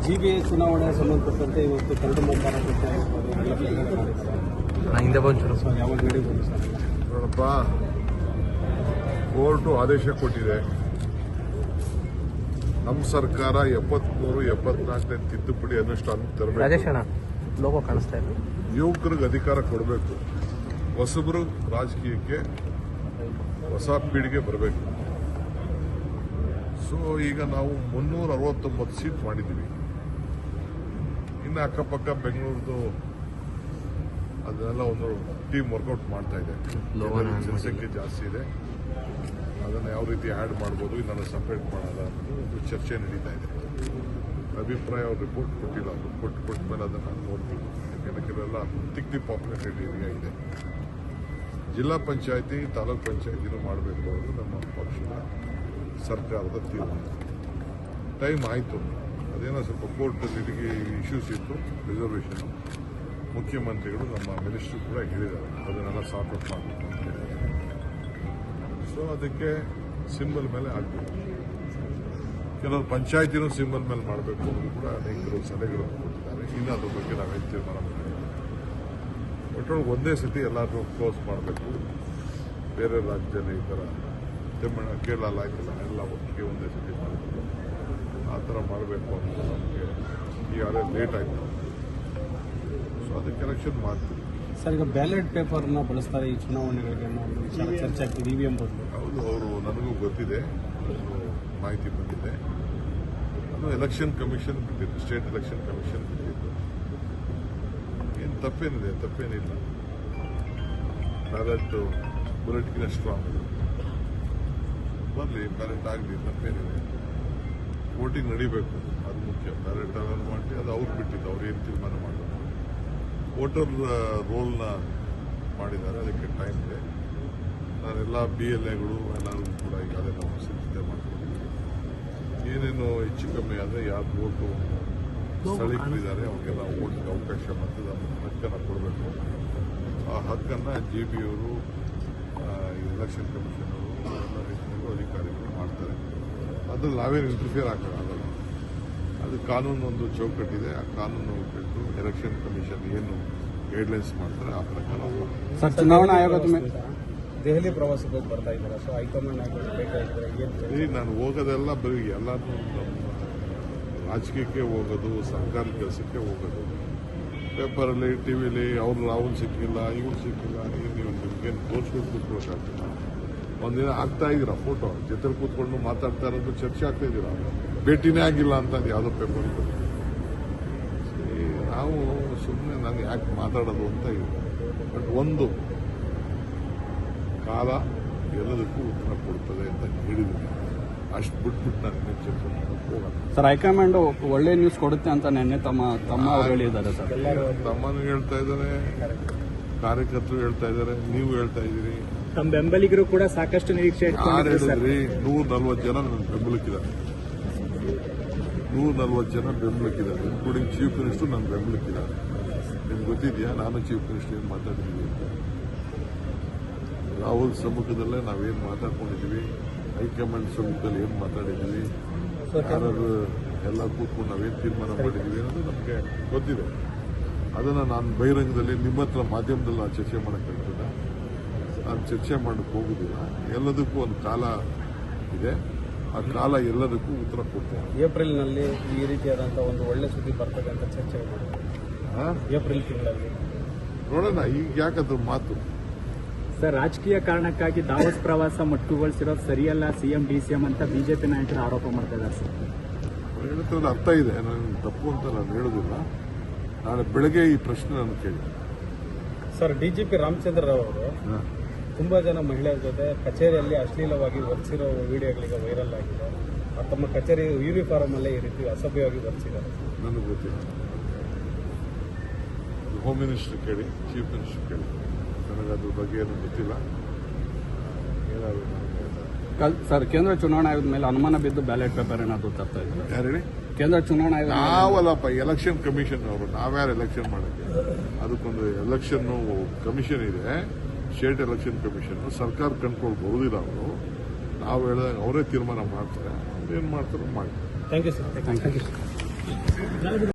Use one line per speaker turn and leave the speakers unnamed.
GBA ಚುನಾವಣೆ ಸಂಬಂಧಪಟ್ಟಂತೆ ಇವತ್ತು ಕರಡು ಮತದಾರ
ಹಿಂದೆ ಬಂದು
ಯಾವಾಗ ನಡೀಬೋದು ಸರ್?
ನೋಡಪ್ಪ, ಕೋರ್ಟು ಆದೇಶ ಕೊಟ್ಟಿದೆ. ನಮ್ಮ ಸರ್ಕಾರ 73, 74ನೇ ತಿದ್ದುಪಡಿ ಅನುಷ್ಠಾನ ತರಬೇಕು.
ಲೋಗೋ ಕಾಣಿಸ್ತಾ ಇದೆ.
ಯುವಕರಿಗೆ ಅಧಿಕಾರ ಕೊಡಬೇಕು. ಹೊಸಬರು ರಾಜಕೀಯಕ್ಕೆ ಹೊಸ ಪೀಳಿಗೆ ಬರಬೇಕು. ಸೊ ಈಗ ನಾವು 369 ಸೀಟ್ ಮಾಡಿದ್ದೀವಿ. ಇನ್ನು ಅಕ್ಕಪಕ್ಕ ಬೆಂಗಳೂರದು ಅದನ್ನೆಲ್ಲ ಒಂದು ಟೀಮ್ ವರ್ಕೌಟ್ ಮಾಡ್ತಾ ಇದೆ. ಜನಸಂಖ್ಯೆ ಜಾಸ್ತಿ ಇದೆ, ಅದನ್ನು ಯಾವ ರೀತಿ ಆ್ಯಡ್ ಮಾಡ್ಬೋದು, ಇದನ್ನು ಸಪ್ರೇಟ್ ಮಾಡೋಲ್ಲ ಅನ್ನೋದು ಒಂದು ಚರ್ಚೆ ನಡೀತಾ ಇದೆ. ಅಭಿಪ್ರಾಯ ಅವ್ರು ರಿಪೋರ್ಟ್ ಕೊಟ್ಟಿಲ್ಲ. ಅವರು ಕೊಟ್ಟ ಮೇಲೆ ಅದನ್ನು ನೋಡ್ತೀವಿ. ಯಾಕೆಂದರೆ ಕೆಲವೆಲ್ಲ ತಿಕ್ಲಿ ಪಾಪ್ಯುಲೇಟೆಡ್ ಏರಿಯಾ ಇದೆ. ಜಿಲ್ಲಾ ಪಂಚಾಯತಿ, ತಾಲೂಕ್ ಪಂಚಾಯತಿನೂ ಮಾಡಬೇಕು ಅನ್ನೋದು ನಮ್ಮ ಪಕ್ಷದ ಸರ್ಕಾರದ ತೀರ್ಮಾನ. ಟೈಮ್ ಆಯಿತು. ಅದೇನೋ ಸ್ವಲ್ಪ ಕೋರ್ಟಲ್ಲಿ ಇಶ್ಯೂಸ್ ಇತ್ತು, ರಿಸರ್ವೇಷನ್. ಮುಖ್ಯಮಂತ್ರಿಗಳು ನಮ್ಮ ಮಿನಿಸ್ಟ್ರು ಕೂಡ ಹೇಳಿದ್ದಾರೆ ಅದನ್ನೆಲ್ಲ ಸಾರ್ಟ್ ಔಟ್ ಮಾಡಬೇಕು ಅಂತ ಹೇಳಿದ್ದಾರೆ. ಸೊ ಅದಕ್ಕೆ ಸಿಂಬಲ್ ಮೇಲೆ ಆಗಬೇಕು. ಕೆಲವರು ಪಂಚಾಯತಿನೂ ಸಿಂಬಲ್ ಮೇಲೆ ಮಾಡಬೇಕು ಅನ್ನೋದು ಕೂಡ ಅನೇಕರು ಸಲಹೆಗಳನ್ನು ಕೊಟ್ಟಿದ್ದಾರೆ. ಇನ್ನು ಅದ್ರ ಬಗ್ಗೆ ನಾವೇನು ತೀರ್ಮಾನ ಮಾಡಿದ್ದೀವಿ. ಒಟ್ಟೊಳಗೆ ಒಂದೇ ಸತಿ ಎಲ್ಲರೂ ಕ್ಲೋಸ್ ಮಾಡಬೇಕು. ಬೇರೆ ರಾಜ್ಯದಲ್ಲಿ ಈ ಥರ ಕೇರಳ ಆಯ್ತಲ್ಲ, ಎಲ್ಲ ಒಟ್ಟಿಗೆ ಒಂದೇ ಸತಿ ಮಾಡಬೇಕು. ಆ ಥರ ಮಾಡಬೇಕು ಅಂತ ನಮಗೆ ಈಗಾಗಲೇ ಲೇಟ್ ಆಯಿತು. ಸೊ ಅದಕ್ಕೆ ಎಲೆಕ್ಷನ್ ಮಾಡ್ತೀವಿ.
ಸರ್, ಈಗ ಬ್ಯಾಲೆಟ್ ಪೇಪರ್ನ ಬಳಸ್ತಾರೆ ಈ ಚುನಾವಣೆಗಳಿಗೆ ಚರ್ಚೆ ಆಗ್ತಿದೆ. ಇವಿಎಂ ಬದಲು.
ಹೌದು, ಅವರು ನನಗೂ ಗೊತ್ತಿದೆ, ಮಾಹಿತಿ ಬಂದಿದೆ. ಅದು ಎಲೆಕ್ಷನ್ ಕಮಿಷನ್ ಬಿಟ್ಟಿದ್ದು, ಸ್ಟೇಟ್ ಎಲೆಕ್ಷನ್ ಕಮಿಷನ್ ಬಿಟ್ಟಿದ್ದು. ಏನು ತಪ್ಪೇನಿಲ್ಲ. ಬ್ಯಾಲೆಟ್ ಬುಲೆಟ್ಗಿನ ಸ್ಟ್ರಾಂಗ್ ಇದೆ. ಬರಲಿ, ಬ್ಯಾಲೆಟ್ ಆಗಲಿ, ತಪ್ಪೇನಿದೆ. ವೋಟಿಂಗ್ ನಡೀಬೇಕು, ಅದು ಮುಖ್ಯ. ಬ್ಯಾಲೆಟ್ ಅನ್ನು ಮಾಡಿ ಅದು ಅವ್ರು ಬಿಟ್ಟಿದ್ದು, ಅವ್ರು ಏನು ತೀರ್ಮಾನ ಮಾಡಬೇಕು. ವೋಟರ್ ರೋಲ್ನ ಮಾಡಿದ್ದಾರೆ, ಅದಕ್ಕೆ ಟೈಮ್ ಇದೆ. ನಾನೆಲ್ಲ BLAಗಳು ಎಲ್ಲರೂ ಕೂಡ ಈಗಾಗಲೇ ನಾವು ಸಿದ್ಧತೆ ಮಾಡ್ಕೊಂಡಿದ್ದೀವಿ. ಏನೇನು ಹೆಚ್ಚು ಕಮ್ಮಿ ಆದರೆ ಯಾರು ವೋಟು ಸ್ಥಳೀಕರಿದ್ದಾರೆ ಅವ್ರಿಗೆಲ್ಲ ವೋಟ್ಗೆ ಅವಕಾಶ ಮತದಾನ ಹಕ್ಕನ್ನು ಕೊಡಬೇಕು. ಆ ಹಕ್ಕನ್ನು JBಯವರು, ಎಲೆಕ್ಷನ್ ಕಮಿಷನ್ ಅವರು ಎಲ್ಲ ರೀತಿಯಲ್ಲೂ ಅಧಿಕಾರಿಗಳು ಮಾಡ್ತಾರೆ. ಅದ್ರಲ್ಲಿ ನಾವೇನು ಇಂಟರ್ಫಿಯರ್ ಆಗೋಲ್ಲ. ಅದು ಕಾನೂನು ಒಂದು ಚೌಕಟ್ಟಿದೆ. ಆ ಕಾನೂನು ಬಿಟ್ಟು ಎಲೆಕ್ಷನ್ ಕಮಿಷನ್ ಏನು ಗೈಡ್ಲೈನ್ಸ್ ಮಾಡ್ತಾರೆ ಆ ಪ್ರಕಾರ.
ಸರ್, ಚುನಾವಣಾ ಆಯೋಗದ ಮೇಲೆ ದೆಹಲಿ ಪ್ರವಾಸಕ್ಕೆ ಹೋಗಿ ಬರ್ತಾ ಇದ್ದಾರೆ. ಸೊ ಹೈಕಮಾಂಡ್ ಬೇಕಾಗಿದ್ದಾರೆ.
ನಾನು ಹೋಗೋದೆಲ್ಲ ಬರೀ ಎಲ್ಲರೂ ನಮ್ಮ ರಾಜಕೀಯಕ್ಕೆ ಹೋಗೋದು, ಸರ್ಕಾರಿ ಕೆಲಸಕ್ಕೆ ಹೋಗೋದು. ಪೇಪರಲ್ಲಿ, ಟಿವಿಲಿ ಅವ್ರು ರಾಹುಲ್ ಸಿಕ್ಕಿಲ್ಲ, ಇವ್ರು ಸಿಕ್ಕಿಲ್ಲ, ನೀವು ನಿಮ್ಗೇನು ತೋರಿಸ್ಕೊಂಡು ಕೂತ್ಕೊಳ್ಳೋಕ್ಕಾಗ್ತಿಲ್ಲ. ಒಂದಿನ ಆಗ್ತಾ ಇದ್ದೀರಾ ಫೋಟೋ ಜೊತೆ ಕೂತ್ಕೊಂಡು ಮಾತಾಡ್ತಾ ಇರೋದು, ಚರ್ಚೆ ಆಗ್ತಾ ಇದ್ದೀರಾ, ಭೇಟಿನೇ ಆಗಿಲ್ಲ ಅಂತ ಯಾವುದೋ ಪೇಪರ್. ನಾವು ಸುಮ್ಮನೆ ನಾನು ಯಾಕೆ ಮಾತಾಡೋದು ಅಂತ ಇದೆ. ಬಟ್ ಒಂದು ಕಾಲ ಎಲ್ಲದಕ್ಕೂ ಉತ್ತರ ಕೊಡ್ತದೆ ಅಂತ ಹೇಳಿದ್ದೀನಿ. ಅಷ್ಟು ಬಿಟ್ಬಿಟ್ಟು ನಾನು ಚರ್ಚೆ ಮಾಡೋಕ್ಕೆ ಹೋಗೋಣ.
ಸರ್, ಹೈಕಮಾಂಡ್ ಒಳ್ಳೆ ನ್ಯೂಸ್ ಕೊಡುತ್ತೆ ಅಂತ ನೆನ್ನೆ ತಮ್ಮ ಅವರು ಹೇಳಿದ್ದಾರೆ. ಸರ್,
ತಮ್ಮನು ಹೇಳ್ತಾ ಇದ್ದಾರೆ, ಕಾರ್ಯಕರ್ತರು ಹೇಳ್ತಾ ಇದ್ದಾರೆ, ನೀವು ಹೇಳ್ತಾ ಇದ್ದೀರಿ.
ತಮ್ಮ ಬೆಂಬಲಿಗರು ಕೂಡ ಸಾಕಷ್ಟು ನಿರೀಕ್ಷೆ.
ಯಾರು ಹೇಳಿದ್ರಿ? 140 ಜನ ನನ್ನ ಬೆಂಬಲಕ್ಕಿದ್ದಾರೆ. 140 ಜನ ಬೆಂಬಲಕ್ಕಿದ್ದಾರೆ, ಇನ್ಕ್ಲೂಡಿಂಗ್ ಚೀಫ್ ಮಿನಿಸ್ಟರ್ ನನ್ನ ಬೆಂಬಲಕ್ಕಿದ್ದಾರೆ. ನಿಮ್ಗೆ ಗೊತ್ತಿದೆಯಾ ನಾನು ಚೀಫ್ ಮಿನಿಸ್ಟರ್ ಏನು ಮಾತಾಡಿದ್ದೀವಿ ಅಂತ? ರಾಹುಲ್ ಸಮ್ಮುಖದಲ್ಲೇ ನಾವೇನು ಮಾತಾಡ್ಕೊಂಡಿದ್ದೀವಿ, ಹೈಕಮಾಂಡ್ ಸಮ್ಮುಖದಲ್ಲಿ ಏನು ಮಾತಾಡಿದ್ದೀವಿ, ಯಾರು ಎಲ್ಲ ಕೂತ್ಕೊಂಡು ನಾವೇನು ತೀರ್ಮಾನ ಮಾಡಿದ್ದೀವಿ ಅನ್ನೋದು ನಮಗೆ ಗೊತ್ತಿದೆ. ಅದನ್ನು ನಾನು ಬಹಿರಂಗದಲ್ಲಿ ನಿಮ್ಮ ಹತ್ರ ಮಾಧ್ಯಮದಲ್ಲಿ ನಾನು ಚರ್ಚೆ ಮಾಡೋಕ್ಕಾಗ್ತದೆ. ನಾನು ಚರ್ಚೆ ಮಾಡೋಕ್ಕೆ ಹೋಗುದಿಲ್ಲ. ಎಲ್ಲದಕ್ಕೂ ಒಂದು ಕಾಲ ಇದೆ. ಆ ಕಾಲ ಎಲ್ಲದಕ್ಕೂ ಉತ್ತರ ಕೊಡ್ತೇನೆ.
ಏಪ್ರಿಲ್ನಲ್ಲಿ ಈ ರೀತಿಯಾದಂತಹ ಒಂದು ಒಳ್ಳೆ ಸುದ್ದಿ ಬರ್ತದೆ ಅಂತ ಚರ್ಚೆ ಏಪ್ರಿಲ್ ತಿಂಗಳಲ್ಲಿ
ನೋಡೋಣ. ಈಗ ಯಾಕಂದ್ರೆ ಮಾತು
ಸರ್, ರಾಜಕೀಯ ಕಾರಣಕ್ಕಾಗಿ ದಾವೋಸ್ ಪ್ರವಾಸ ಮೊಟ್ಟುಗೊಳಿಸಿರೋದು ಸರಿಯಲ್ಲ CM DCM ಅಂತ ಬಿಜೆಪಿ ನಾಯಕರು ಆರೋಪ ಮಾಡ್ತಾ ಇದ್ದಾರೆ. ಸರ್,
ಹೇಳ್ತಾರೆ, ಅರ್ಥ ಇದೆ. ನಾನು ತಪ್ಪು ಅಂತ ನಾನು ಹೇಳೋದಿಲ್ಲ. ನಾಳೆ ಬೆಳಗ್ಗೆ ಈ ಪ್ರಶ್ನೆ ನಾನು ಕೇಳಿ.
ಸರ್, DGP ರಾಮಚಂದ್ರ ರಾವ್ ಅವರು ತುಂಬಾ ಜನ ಮಹಿಳೆಯರ ಜೊತೆ ಕಚೇರಿಯಲ್ಲಿ ಅಶ್ಲೀಲವಾಗಿ ವರ್ತಿಸಿರೋ ವಿಡಿಯೋಗಳಿಗೆ ವೈರಲ್ ಆಗಿದೆ. ತಮ್ಮ ಕಚೇರಿ ಯೂನಿಫಾರ್ಮ್ ಅಲ್ಲೇ ಈ ರೀತಿ ಅಸಭ್ಯವಾಗಿ ವರ್ತಿಸಿದ್ದಾರೆ.
ನನಗೆ ಗೊತ್ತಿಲ್ಲ. ಹೋಮ್ ಮಿನಿಸ್ಟರ್ ಕೇಳಿ, ಚೀಫ್ ಮಿನಿಸ್ಟರ್ ಕೇಳಿ. ನನಗೆ ಅದ್ರ ಬಗ್ಗೆ ಏನು ಗೊತ್ತಿಲ್ಲ.
ಸರ್, ಕೇಂದ್ರ ಚುನಾವಣಾ ಆಯೋಗದ ಮೇಲೆ ಅನುಮಾನ ಬಿದ್ದು ಬ್ಯಾಲೆಟ್ ಪೇಪರ್ ಏನಾದ್ರು ತರ್ತಾ ಇದ್ದಾರೆ?
ಯಾರು ಹೇಳಿ?
ಕೇಂದ್ರ ಚುನಾವಣಾ ಆಯೋಗ.
ನಾವಲ್ಲಪ್ಪ, ಎಲೆಕ್ಷನ್ ಕಮಿಷನ್ ಅವರು. ನಾವ್ಯಾರು ಎಲೆಕ್ಷನ್ ಮಾಡೋಕ್ಕೆ? ಅದಕ್ಕೊಂದು ಎಲೆಕ್ಷನ್ ಕಮಿಷನ್ ಇದೆ, ಸ್ಟೇಟ್ ಎಲೆಕ್ಷನ್ ಕಮಿಷನ್. ಸರ್ಕಾರ ಕಂಟ್ರೋಲ್ ಬರುವುದಿಲ್ಲ. ಅವರು ನಾವು ಹೇಳಿದಾಗ ಅವರೇ ತೀರ್ಮಾನ ಮಾಡ್ತಾರೆ. ಅವ್ರು ಏನು ಮಾಡ್ತಾರೋ ಮಾಡಿ.
Thank you sir.